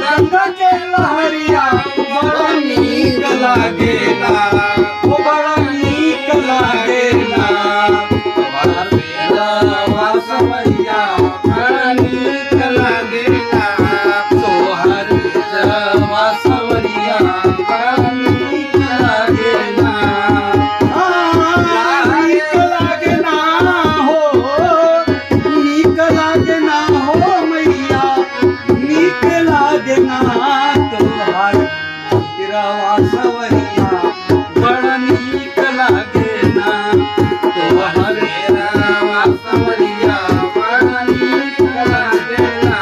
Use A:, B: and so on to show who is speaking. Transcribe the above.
A: रंग के लहरिया बड़ा नीक लागेला, ओ बड़ा नीक लागेला। तोहर बेलवा सवरिया बड़ा नीक लागेला, तोहर बेलवा सवरिया बड़ा नीक लागेला। नीक लागेला हो, नीक लागेला हो मैया, नीक लागेला तोहर बेलवा सवरिया बड़ा नीक लागेला, तोहर बेलवा सवरिया बड़ा नीक लागेला।